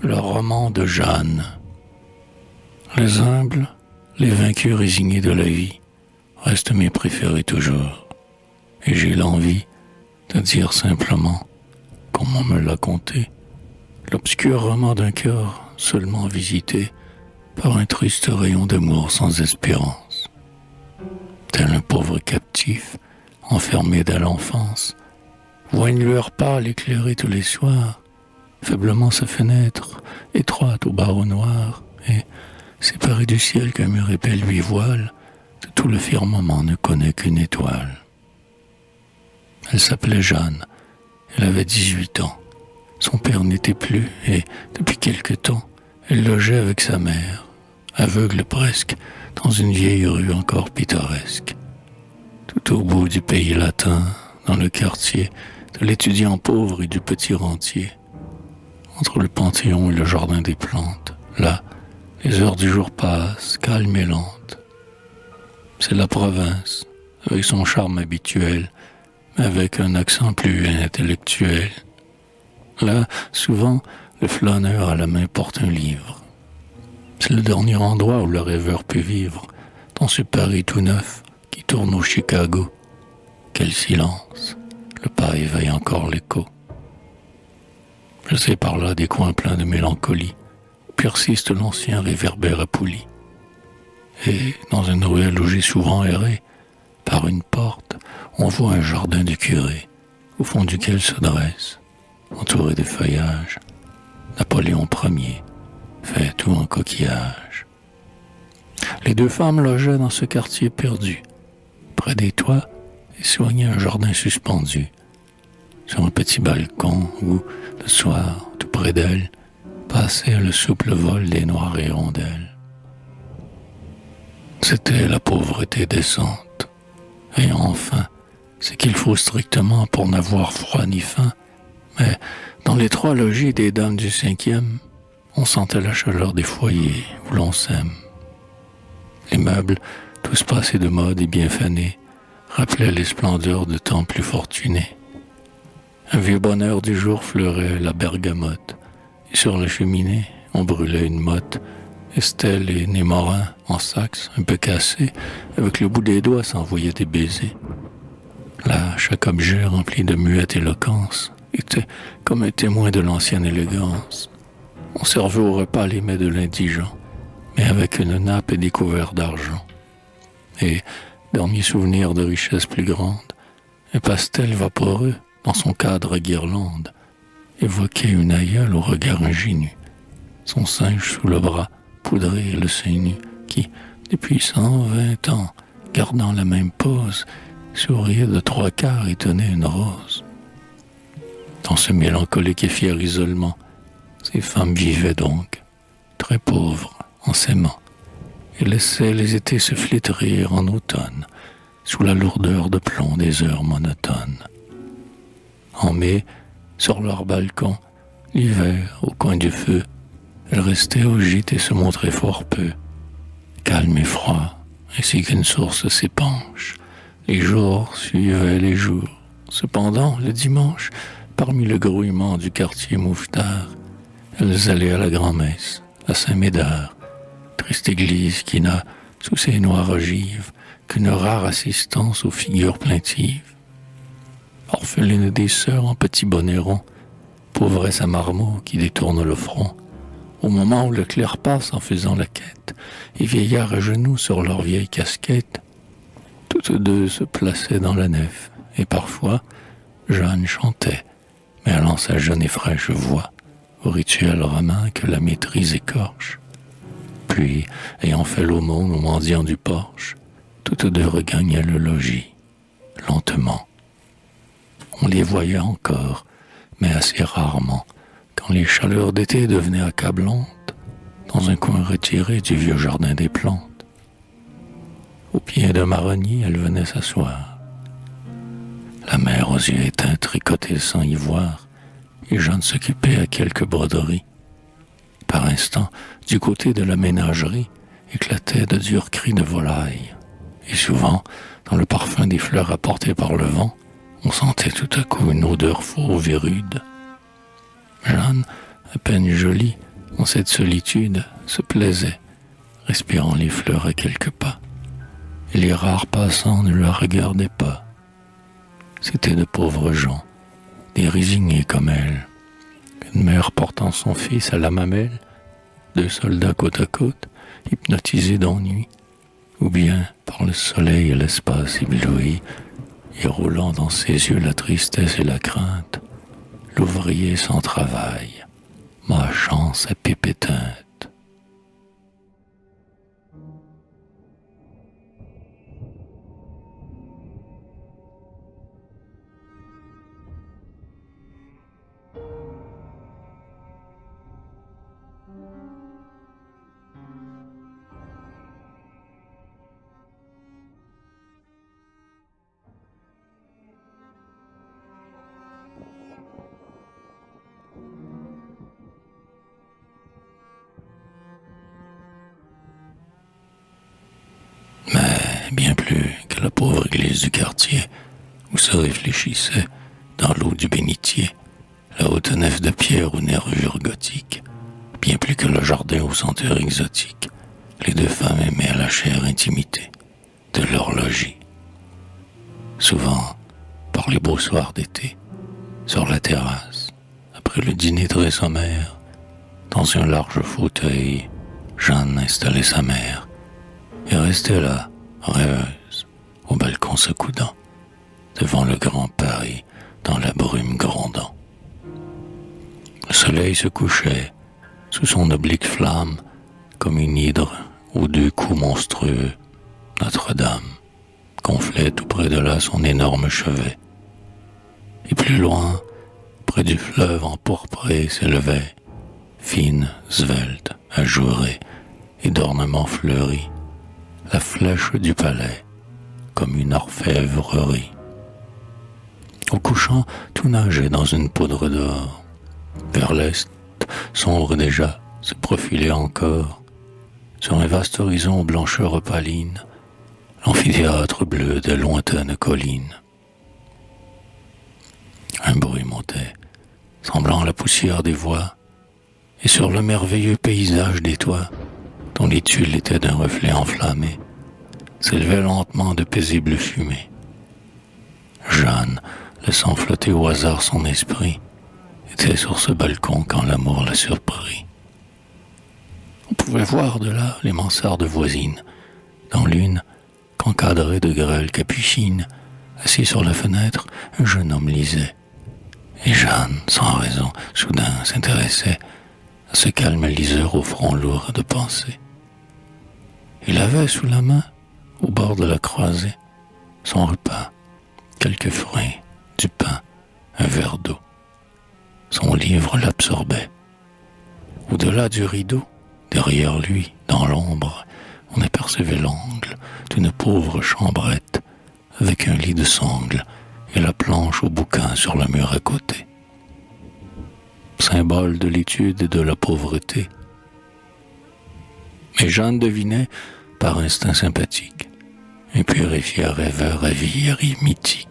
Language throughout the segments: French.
le roman de Jeanne. Les humbles, les vaincus résignés de la vie, restent mes préférés toujours. Et j'ai l'envie de dire simplement, comme on me l'a conté, l'obscur roman d'un cœur seulement visité par un triste rayon d'amour sans espérance. Tel un pauvre captif, enfermé dès l'enfance, voit une lueur pâle éclairer tous les soirs, faiblement sa fenêtre, étroite au barreau noir, et, séparée du ciel qu'un mur épais lui voile, de tout le firmament ne connaît qu'une étoile. Elle s'appelait Jeanne, elle avait 18 ans. Son père n'était plus, et, depuis quelque temps, elle logeait avec sa mère, aveugle presque, dans une vieille rue encore pittoresque. Tout au bout du pays latin, dans le quartier de l'étudiant pauvre et du petit rentier, entre le Panthéon et le jardin des plantes, là, les heures du jour passent, calmes et lentes. C'est la province, avec son charme habituel, mais avec un accent plus intellectuel. Là, souvent, le flâneur à la main porte un livre. C'est le dernier endroit où le rêveur peut vivre, dans ce Paris tout neuf qui tourne au Chicago. Quel silence, le pas éveille encore l'écho. Je sais par là des coins pleins de mélancolie, où persiste l'ancien réverbère à poulie. Et dans une ruelle où j'ai souvent erré, par une porte, on voit un jardin du curé, au fond duquel se dresse, entouré de feuillages, Napoléon Ier, fait tout en coquillage. Les deux femmes logeaient dans ce quartier perdu, près des toits, et soignaient un jardin suspendu, sur un petit balcon où, le soir, tout près d'elles, passait le souple vol des noires hirondelles. C'était la pauvreté décente, et enfin, c'est qu'il faut strictement pour n'avoir froid ni faim, mais dans les 3 logis des dames du 5e, on sentait la chaleur des foyers où l'on s'aime. Les meubles, tous passés de mode et bien fanés, rappelaient les splendeurs de temps plus fortunés. Un vieux bonheur du jour fleurait la bergamote, et sur la cheminée, on brûlait une motte. Estelle et Némorin, en saxe, un peu cassés, avec le bout des doigts s'envoyaient des baisers. Là, chaque objet rempli de muette éloquence était comme un témoin de l'ancienne élégance. On servait au repas les mets de l'indigent, mais avec une nappe et des couverts d'argent. Et, dernier souvenir de richesse plus grande, un pastel vaporeux, dans son cadre à guirlande, évoquait une aïeule au regard ingénu, son singe sous le bras, poudré et le sein nu, qui, depuis 120 ans, gardant la même pose, souriait de 3/4 et tenait une rose. Dans ce mélancolique et fier isolement, ces femmes vivaient donc, très pauvres, en s'aimant, et laissaient les étés se flétrir en automne, sous la lourdeur de plomb des heures monotones. En mai, sur leur balcon, l'hiver, au coin du feu, elles restaient au gîte et se montraient fort peu, calmes et froids, ainsi qu'une source s'épanche. Les jours suivaient les jours. Cependant, le dimanche, parmi le grouillement du quartier mouffetard, elles allaient à la grand-messe, à Saint-Médard, triste église qui n'a, sous ses noires ogives, qu'une rare assistance aux figures plaintives. Orpheline des sœurs en petits bonnets ronds, pauvresse à marmot qui détourne le front, au moment où le clerc passe en faisant la quête, et vieillards à genoux sur leurs vieilles casquettes, toutes deux se plaçaient dans la nef, et parfois, Jeanne chantait, mêlant sa jeune et fraîche voix au rituel romain que la maîtrise écorche. Puis, ayant fait l'aumône aux mendiants du porche, toutes deux regagnaient le logis, lentement. On les voyait encore, mais assez rarement, quand les chaleurs d'été devenaient accablantes, dans un coin retiré du vieux jardin des plantes. Au pied d'un marronnier, elle venait s'asseoir. La mère aux yeux éteints tricotait sans y voir, et Jeanne s'occupait à quelques broderies. Par instant, du côté de la ménagerie, éclataient de durs cris de volaille. Et souvent, dans le parfum des fleurs apportées par le vent, on sentait tout à coup une odeur fauve et rude. Jeanne, à peine jolie, en cette solitude, se plaisait, respirant les fleurs à quelques pas, et les rares passants ne la regardaient pas. C'étaient de pauvres gens, des résignés comme elle, une mère portant son fils à la mamelle, deux soldats côte à côte, hypnotisés d'ennui, ou bien par le soleil et l'espace ébloui, et roulant dans ses yeux la tristesse et la crainte, l'ouvrier sans travail, mâchant sa pipe éteinte. Bien plus que la pauvre église du quartier où se réfléchissait, dans l'eau du bénitier, la haute nef de pierre aux nervures gothiques, bien plus que le jardin aux senteurs exotiques, les deux femmes aimaient la chère intimité de leur logis. Souvent, par les beaux soirs d'été, sur la terrasse, après le dîner très sommaire, dans un large fauteuil, Jeanne installait sa mère et restait là, rêveuse, au balcon s'accoudant, devant le grand Paris, dans la brume grondant. Le soleil se couchait, sous son oblique flamme, comme une hydre aux deux coups monstrueux. Notre-Dame gonflait tout près de là son énorme chevet. Et plus loin, près du fleuve empourpré s'élevait, fine, svelte, ajourée et d'ornements fleuris, la flèche du palais, comme une orfèvrerie. Au couchant, tout nageait dans une poudre d'or. Vers l'est, sombre déjà, se profilait encore, sur un vaste horizon aux blancheurs opalines, l'amphithéâtre bleu des lointaines collines. Un bruit montait, semblant la poussière des voies, et sur le merveilleux paysage des toits, dont les tuiles étaient d'un reflet enflammé, s'élevait lentement de paisibles fumées. Jeanne, laissant flotter au hasard son esprit, était sur ce balcon quand l'amour la surprit. On pouvait voir de là les mansardes voisines, dans l'une, qu'encadré de grêles capucines, assis sur la fenêtre, un jeune homme lisait. Et Jeanne, sans raison, soudain s'intéressait à ce calme liseur au front lourd de pensée. Il avait sous la main, au bord de la croisée, son repas, quelques fruits, du pain, un verre d'eau. Son livre l'absorbait. Au-delà du rideau, derrière lui, dans l'ombre, on apercevait l'angle d'une pauvre chambrette avec un lit de sangle et la planche au bouquin sur le mur à côté. Symbole de l'étude et de la pauvreté. Mais Jeanne devinait, par instinct sympathique, un purifié rêveur à vieillerie mythique.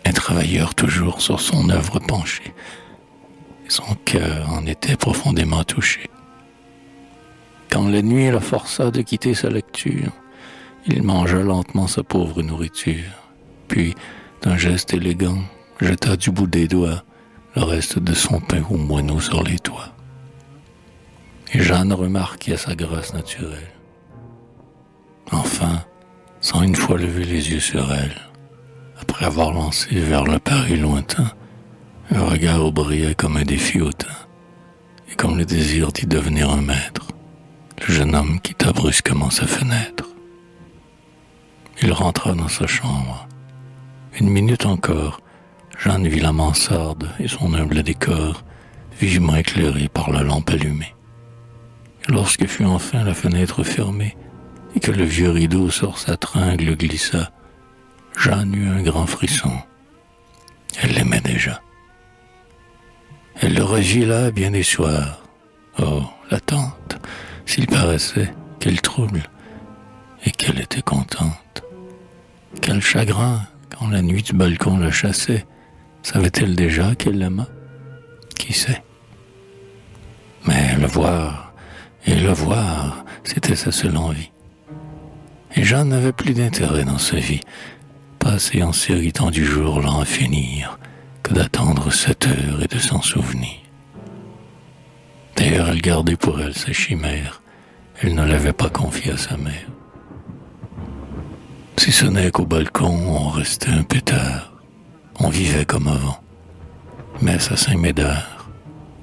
Un travailleur toujours sur son œuvre penché, et son cœur en était profondément touché. Quand la nuit la força de quitter sa lecture, il mangea lentement sa pauvre nourriture, puis, d'un geste élégant, jeta du bout des doigts le reste de son pain aux moineaux sur les toits. Et Jeanne remarquait sa grâce naturelle. Enfin, sans une fois lever les yeux sur elle, après avoir lancé vers le Paris lointain un regard où brillait comme un défi hautain, et comme le désir d'y devenir un maître, le jeune homme quitta brusquement sa fenêtre. Il rentra dans sa chambre. Une minute encore, Jeanne vit la mansarde et son humble décor vivement éclairé par la lampe allumée. Et lorsque fut enfin la fenêtre fermée et que le vieux rideau sur sa tringle glissa, Jeanne eut un grand frisson. Elle l'aimait déjà. Elle le revit là bien des soirs. Oh, l'attente, s'il paraissait, quel trouble, et qu'elle était contente. Quel chagrin, quand la nuit du balcon la chassait. Savait-elle déjà qu'elle l'aima? Qui sait? Mais Mais le voir, c'était sa seule envie. Et Jeanne n'avait plus d'intérêt dans sa vie, passer en s'irritant du jour là en finir, que d'attendre 7 heures et de s'en souvenir. D'ailleurs, elle gardait pour elle sa chimère, elle ne l'avait pas confiée à sa mère. Si ce n'est qu'au balcon, on restait un pétard, on vivait comme avant. Messe à Saint-Médard,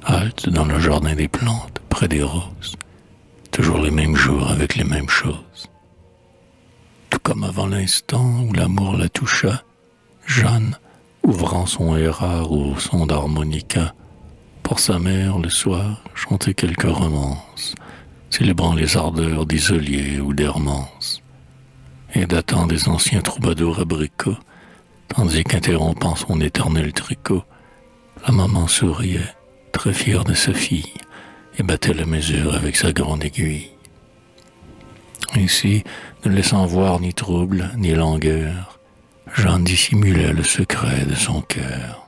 halte dans le jardin des plantes, près des roses, toujours les mêmes jours avec les mêmes choses. Tout comme avant l'instant où l'amour la toucha, Jeanne, ouvrant son rare au son d'harmonica, pour sa mère le soir chantait quelques romances, célébrant les ardeurs d'Isolier ou d'Hermance, et datant des anciens troubadours abricots, tandis qu'interrompant son éternel tricot, la maman souriait, très fière de sa fille, et battait la mesure avec sa grande aiguille. Ainsi, ne laissant voir ni trouble, ni langueur, Jeanne dissimulait le secret de son cœur.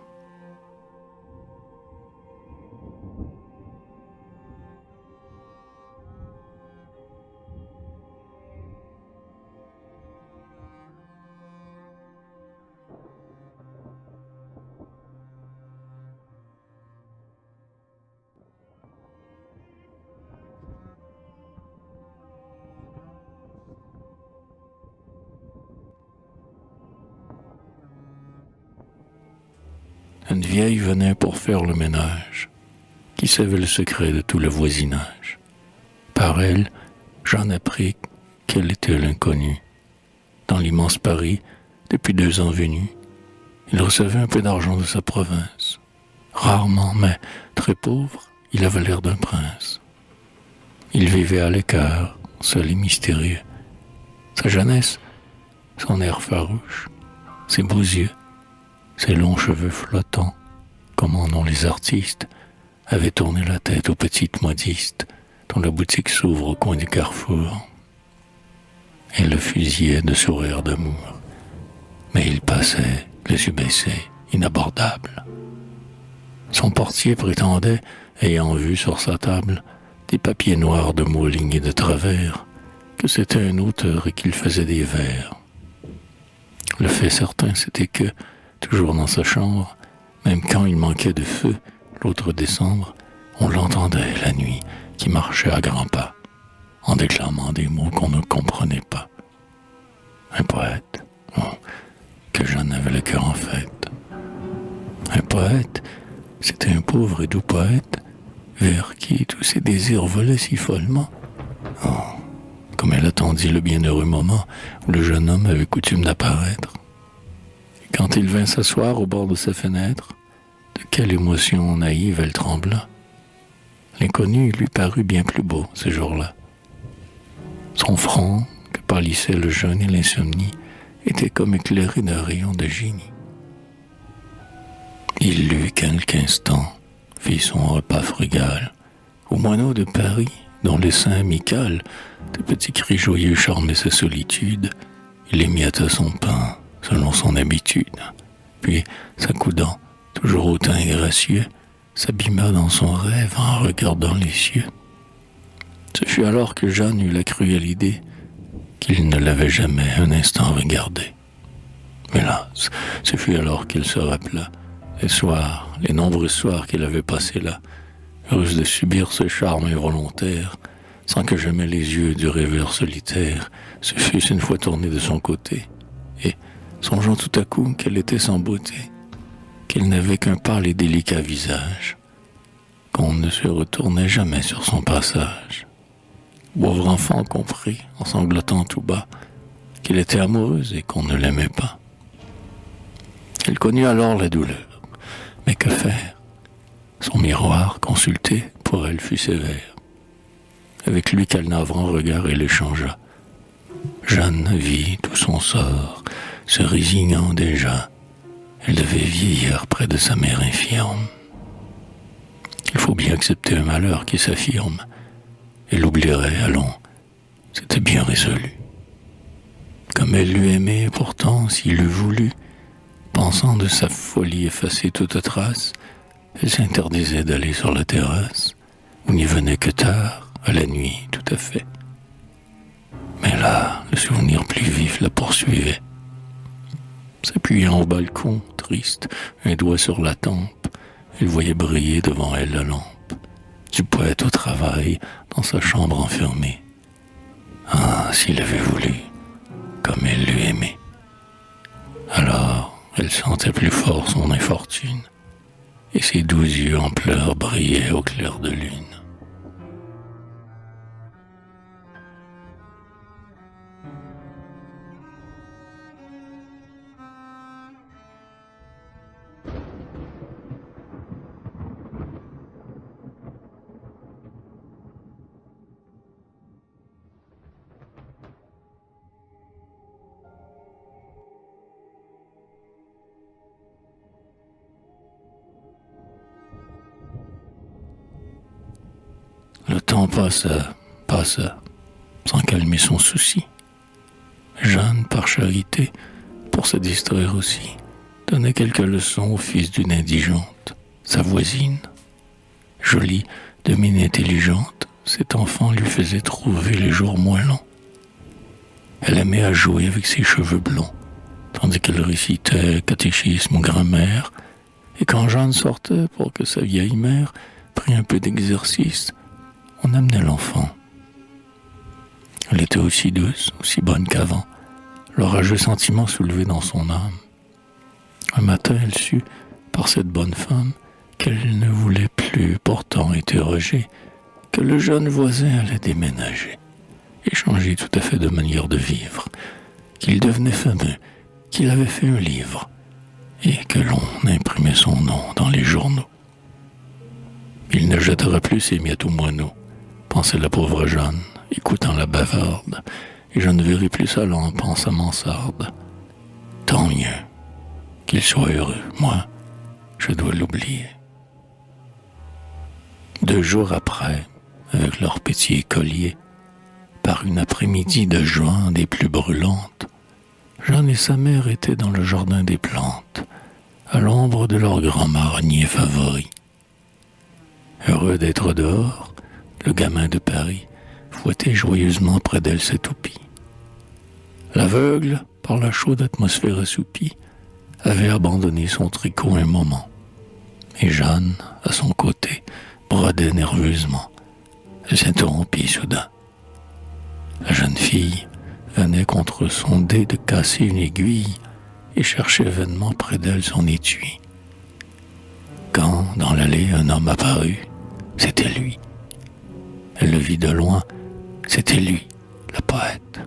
Une vieille venait pour faire le ménage, qui savait le secret de tout le voisinage. Par elle, j'en appris qu'elle était l'inconnue. Dans l'immense Paris, depuis 2 ans venu, il recevait un peu d'argent de sa province. Rarement, mais très pauvre, il avait l'air d'un prince. Il vivait à l'écart, seul et mystérieux. Sa jeunesse, son air farouche, ses beaux yeux, ses longs cheveux flottants, comme en ont les artistes, avaient tourné la tête aux petites modistes dont la boutique s'ouvre au coin du carrefour. Elle le fusillait de sourires d'amour, mais il passait, les yeux baissés, inabordable. Son portier prétendait, ayant vu sur sa table des papiers noirs de mots lignés de travers, que c'était un auteur et qu'il faisait des vers. Le fait certain, c'était que, toujours dans sa chambre, même quand il manquait de feu, l'autre décembre, on l'entendait la nuit qui marchait à grands pas, en déclamant des mots qu'on ne comprenait pas. Un poète, oh, que Jeanne avait le cœur en fête. Un poète, c'était un pauvre et doux poète, vers qui tous ses désirs volaient si follement. Oh, comme elle attendit le bienheureux moment où le jeune homme avait coutume d'apparaître. Quand il vint s'asseoir au bord de sa fenêtre, de quelle émotion naïve elle trembla. L'inconnu lui parut bien plus beau ce jour-là. Son front, que pâlissait le jeûne et l'insomnie, était comme éclairé d'un rayon de génie. Il lut quelques instants, fit son repas frugal, au moineau de Paris, dont les seins amicales, de petits cris joyeux charmaient sa solitude, il émietta son pain, selon son habitude, puis, s'accoudant, toujours au teint gracieux, s'abîma dans son rêve en regardant les cieux. Ce fut alors que Jeanne eut la cruelle idée qu'il ne l'avait jamais un instant regardé. Hélas, ce fut alors qu'elle se rappela les soirs, les nombreux soirs qu'elle avait passés là, heureuse de subir ce charme involontaire, sans que jamais les yeux du rêveur solitaire se fussent une fois tournés de son côté, et, songeant tout à coup qu'elle était sans beauté, qu'elle n'avait qu'un pâle et délicat visage, qu'on ne se retournait jamais sur son passage. Pauvre enfant comprit, en sanglotant tout bas, qu'elle était amoureuse et qu'on ne l'aimait pas. Elle connut alors la douleur, mais que faire? Son miroir, consulté, pour elle fut sévère. Avec lui qu'elle navrant regard, elle échangea. Jeanne vit tout son sort, se résignant déjà. Elle devait vieillir près de sa mère infirme. Il faut bien accepter un malheur qui s'affirme. Elle oublierait, allons, c'était bien résolu. Comme elle l'eût aimé, pourtant, s'il eût voulu, pensant de sa folie effacer toute trace, elle s'interdisait d'aller sur la terrasse, Vous n'y venez que tard, à la nuit, tout à fait. Mais là, le souvenir plus vif la poursuivait. S'appuyant au balcon, triste, un doigt sur la tempe, elle voyait briller devant elle la lampe du poète au travail, dans sa chambre enfermée. Ah, s'il avait voulu, comme elle l'eût aimé. Alors, elle sentait plus fort son infortune, et ses doux yeux en pleurs brillaient au clair de lune. Le temps passa, sans calmer son souci. Jeanne, par charité, pour se distraire aussi, donnait quelques leçons au fils d'une indigente, sa voisine. Jolie, de mine intelligente, cet enfant lui faisait trouver les jours moins longs. Elle aimait à jouer avec ses cheveux blonds, tandis qu'elle récitait catéchisme ou grammaire, et quand Jeanne sortait pour que sa vieille mère prît un peu d'exercice, on amenait l'enfant. Elle était aussi douce, aussi bonne qu'avant, l'orageux sentiment soulevé dans son âme. Un matin, elle sut, par cette bonne femme, qu'elle ne voulait plus pourtant interroger, que le jeune voisin allait déménager, et changer tout à fait de manière de vivre, qu'il devenait fameux, qu'il avait fait un livre, et que l'on imprimait son nom dans les journaux. Il ne jettera plus ses miettes aux moineaux, pensait la pauvre Jeanne, écoutant la bavarde, et je ne verrai plus sa lampe en sa mansarde. Tant mieux, qu'il soit heureux, moi, je dois l'oublier. 2 jours après, avec leur petit écolier, par une après-midi de juin des plus brûlantes, Jeanne et sa mère étaient dans le jardin des plantes, à l'ombre de leur grand marronnier favori. Heureux d'être dehors, le gamin de Paris fouettait joyeusement près d'elle ses toupies. L'aveugle, par la chaude atmosphère assoupie, avait abandonné son tricot un moment, et Jeanne, à son côté, brodait nerveusement. Elle s'interrompit soudain. La jeune fille venait contre son dé de casser une aiguille et cherchait vainement près d'elle son étui. Quand, dans l'allée, un homme apparut, c'était lui. Elle le vit de loin, c'était lui, le poète.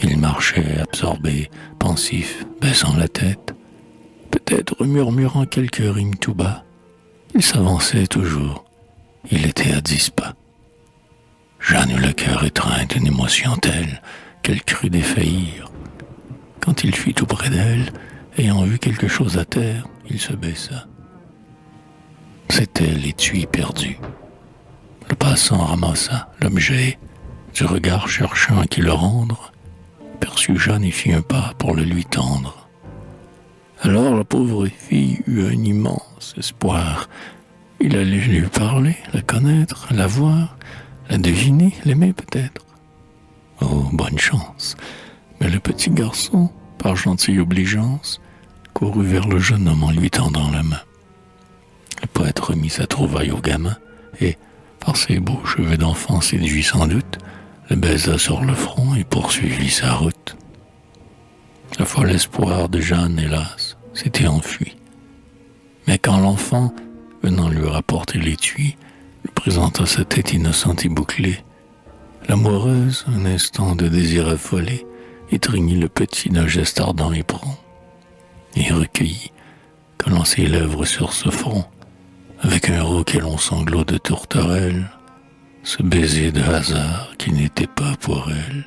Il marchait absorbé, pensif, baissant la tête, peut-être murmurant quelques rimes tout bas. Il s'avançait toujours, il était à 10 pas. Jeanne eut le cœur étreint d'une émotion telle qu'elle crut défaillir. Quand il fut tout près d'elle, ayant vu quelque chose à terre, il se baissa. C'était l'étui perdu. Le passant ramassa l'objet, du regard cherchant à qui le rendre, perçut Jeanne et fit un pas pour le lui tendre. Alors la pauvre fille eut un immense espoir. Il allait lui parler, la connaître, la voir, la deviner, l'aimer peut-être. Oh, bonne chance. Mais le petit garçon, par gentille obligeance, courut vers le jeune homme en lui tendant la main. Le poète remit sa trouvaille au gamin et, par ses beaux cheveux d'enfant séduit sans doute, le baisa sur le front et poursuivit sa route. Le fol espoir de Jeanne, hélas, s'était enfui. Mais quand l'enfant, venant lui rapporter l'étui, lui présenta sa tête innocente et bouclée, l'amoureuse, un instant de désir affolé, étreignit le petit d'un geste ardent et prompt, et recueillit, collant ses lèvres sur ce front, avec un rauque et long sanglot de tourterelle, ce baiser de hasard qui n'était pas pour elle.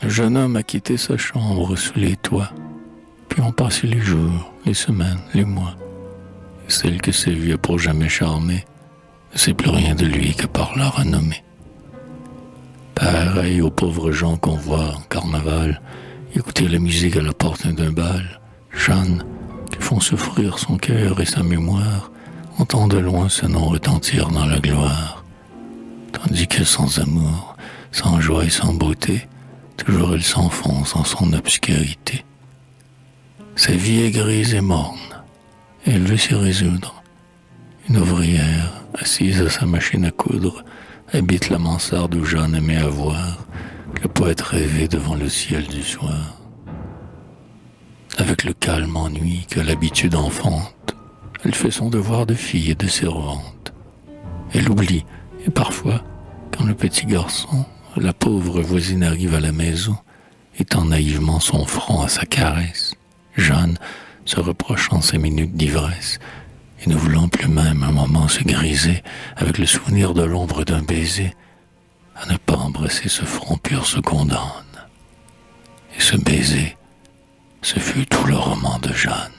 Le jeune homme a quitté sa chambre sous les toits. Puis ont passé les jours, les semaines, les mois. Et celle que ses vieux pour jamais charmer ne sait plus rien de lui que par la renommée. Pareil aux pauvres gens qu'on voit en carnaval, écouter la musique à la porte d'un bal, Jeanne, qui font souffrir son cœur et sa mémoire, entend de loin ce nom retentir dans la gloire. Tandis que sans amour, sans joie et sans beauté, toujours elle s'enfonce en son obscurité. Sa vie est grise et morne, et elle veut s'y résoudre. Une ouvrière, assise à sa machine à coudre, habite la mansarde où Jeanne aimait avoir le poète rêvé devant le ciel du soir. Avec le calme ennui que l'habitude enfante, elle fait son devoir de fille et de servante. Elle oublie, et parfois, quand le petit garçon, la pauvre voisine arrive à la maison, étend naïvement son front à sa caresse, Jeanne, se reprochant ses minutes d'ivresse, et ne voulant plus même un moment se griser avec le souvenir de l'ombre d'un baiser, à ne pas embrasser ce front pur se condamne. Et ce baiser, ce fut tout le roman de Jeanne.